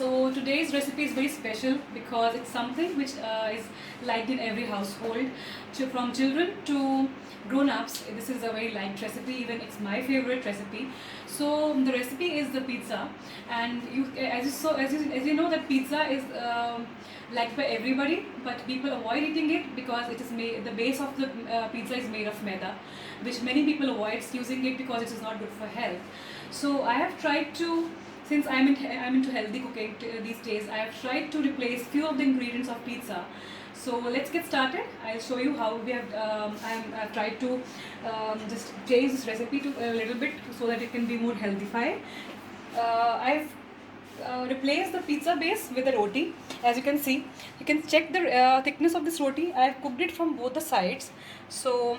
So today's recipe is very special because it's something which is liked in every household, from children to grown-ups. This is a very liked recipe. Even it's my favorite recipe. So the recipe is the pizza, and as you know that pizza is liked by everybody, but people avoid eating it because it is made. The base of the pizza is made of maida, which many people avoid using it because it is not good for health. So I have tried to, since I'm into healthy cooking these days, I have tried to replace few of the ingredients of pizza. So let's get started. I'll show you how we have. I've tried to just change this recipe to a little bit so that it can be more healthified. I've replaced the pizza base with a roti. As you can see, you can check the thickness of this roti. I've cooked it from both the sides. So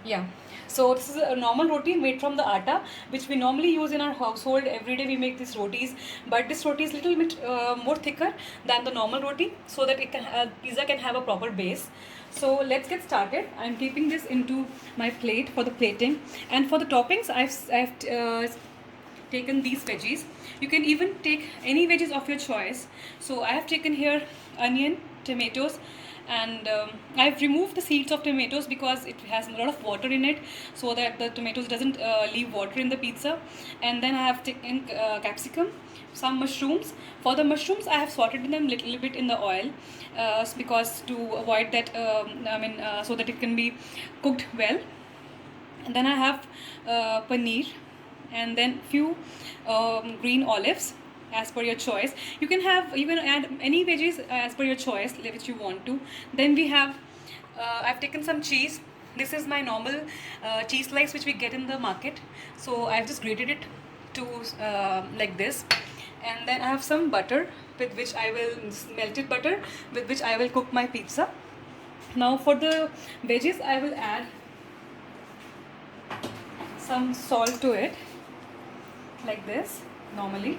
yeah, so this is a normal roti made from the atta, which we normally use in our household. Every day we make these rotis, but this roti is little bit more thicker than the normal roti, so that it can pizza can have a proper base. So let's get started. I'm keeping this into my plate for the plating, and for the toppings I've taken these veggies. You can even take any veggies of your choice. So I have taken here onion, tomatoes, and I've removed the seeds of tomatoes because it has a lot of water in it, so that the tomatoes doesn't leave water in the pizza. And then I have taken capsicum, some mushrooms. For the mushrooms, I have sauteed them little bit in the oil because to avoid that, so that it can be cooked well. And then I have paneer, and then few green olives as per your choice. You can add any veggies as per your choice which you want to. Then we have I've taken some cheese. This is my normal cheese slice which we get in the market, so I've just grated it to like this. And then I have some butter, with which I will melted butter, with which I will cook my pizza. Now for the veggies, I will add some salt to it, like this normally.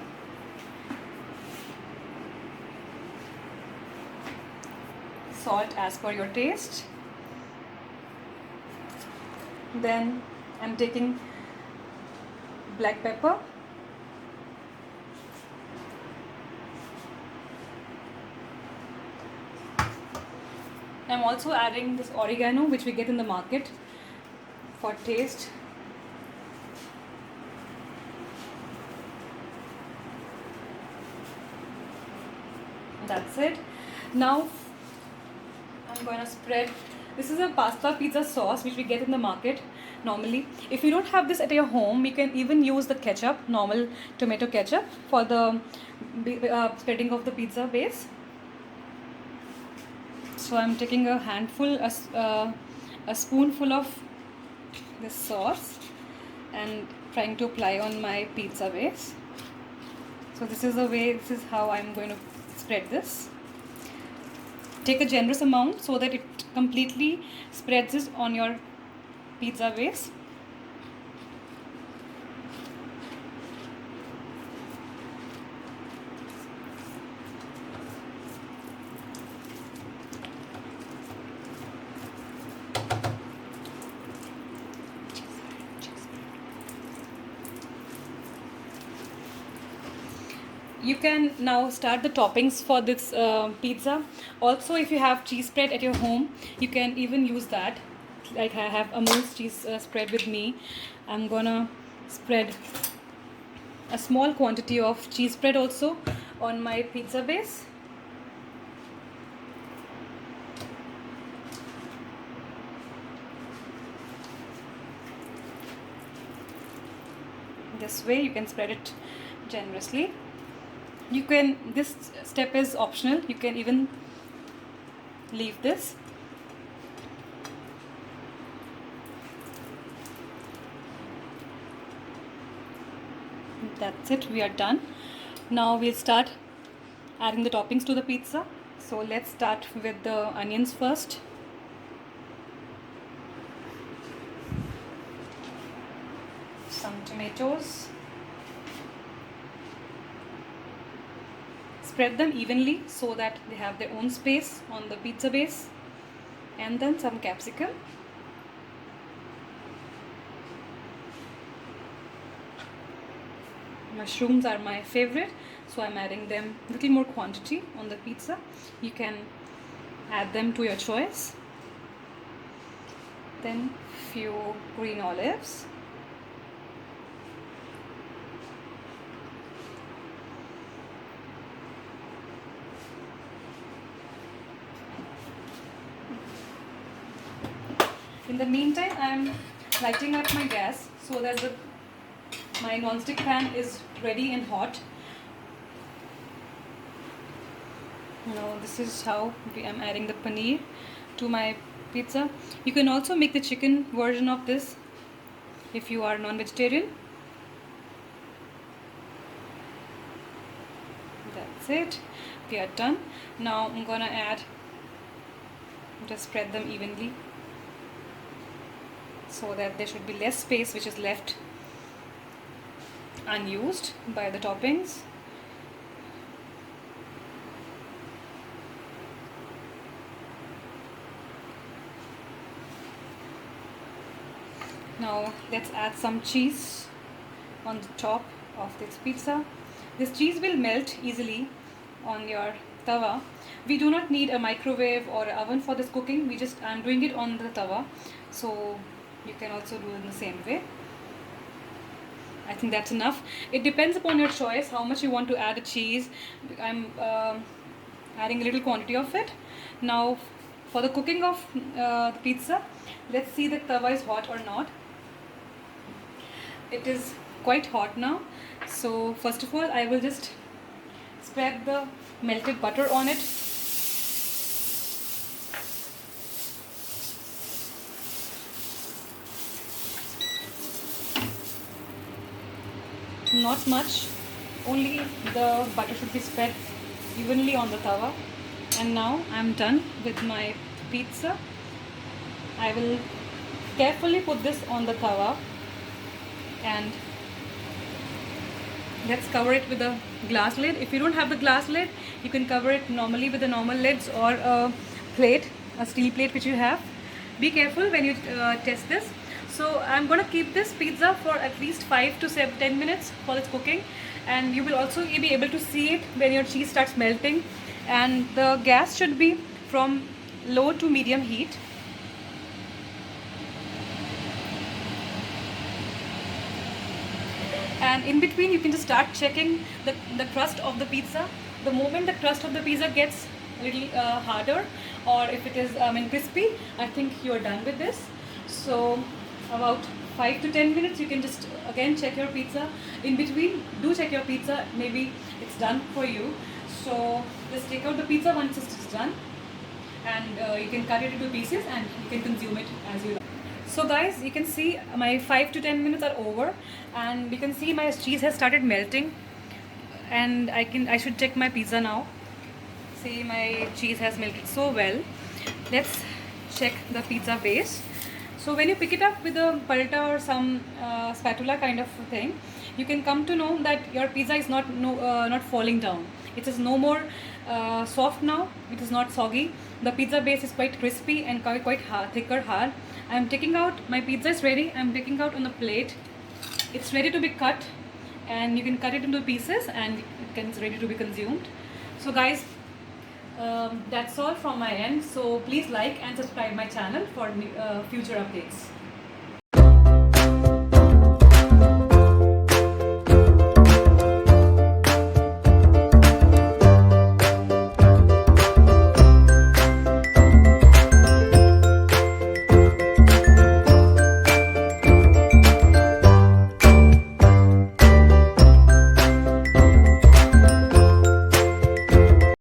Salt as per your taste. Then I'm taking black pepper, I'm also adding this oregano which we get in the market for taste. That's it. Now I'm going to spread. This is a pasta pizza sauce which we get in the market normally. If you don't have this at your home, you can even use the ketchup, normal tomato ketchup, for the spreading of the pizza base. So I'm taking a handful, a spoonful of this sauce and trying to apply on my pizza base. So this is how I'm going to spread this. Take a generous amount so that it completely spreads this on your pizza base. You can now start the toppings for this pizza. Also, if you have cheese spread at your home, you can even use that. Like I have Amul's cheese spread with me. I'm gonna spread a small quantity of cheese spread also on my pizza base. This way you can spread it generously. This step is optional, you can even leave this. That's it, we are done. Now we'll start adding the toppings to the pizza. So let's start with the onions first. Some tomatoes. Spread them evenly so that they have their own space on the pizza base. And then some capsicum. Mushrooms are my favorite, so I'm adding them little more quantity on the pizza. You can add them to your choice. Then few green olives. In the meantime, I'm lighting up my gas so that my non-stick pan is ready and hot. Now this is how I'm adding the paneer to my pizza. You can also make the chicken version of this if you are non-vegetarian. That's it. We are done. Now I'm gonna just spread them evenly so that there should be less space which is left unused by the toppings. Now let's add some cheese on the top of this pizza. This cheese will melt easily on your tawa. We do not need a microwave or an oven for this cooking. I'm doing it on the tawa, so you can also do it in the same way. I think that's enough. It depends upon your choice how much you want to add a cheese. I'm adding a little quantity of it. Now for the cooking of the pizza, let's see the tawa is hot or not. It is quite hot now. So first of all, I will just spread the melted butter on it. Not much, only the butter should be spread evenly on the tawa. And now I'm done with my pizza. I will carefully put this on the tawa and let's cover it with a glass lid. If you don't have the glass lid, you can cover it normally with the normal lids or a plate, a steel plate which you have. Be careful when you test this. So I'm going to keep this pizza for at least 5 to 10 minutes for its cooking, and you will also be able to see it when your cheese starts melting. And the gas should be from low to medium heat. And in between you can just start checking the crust of the pizza. The moment the crust of the pizza gets a little harder, or if it is crispy, I think you are done with this. So about 5 to 10 minutes you can just again check your pizza. In between, do check your pizza, maybe it's done for you. So just take out the pizza once it's done, and you can cut it into pieces and you can consume it as you like. So guys, you can see my 5 to 10 minutes are over, and you can see my cheese has started melting, and I should check my pizza now. See, my cheese has melted so well. Let's check the pizza base. So when you pick it up with a palta or some spatula kind of thing, you can come to know that your pizza is not falling down. It is no more soft now. It is not soggy. The pizza base is quite crispy and quite hard, thicker, hard. I am taking out, my pizza is ready. I am taking out on the plate. It's ready to be cut, and you can cut it into pieces and it's ready to be consumed. So guys, that's all from my end. So please like and subscribe my channel for future updates.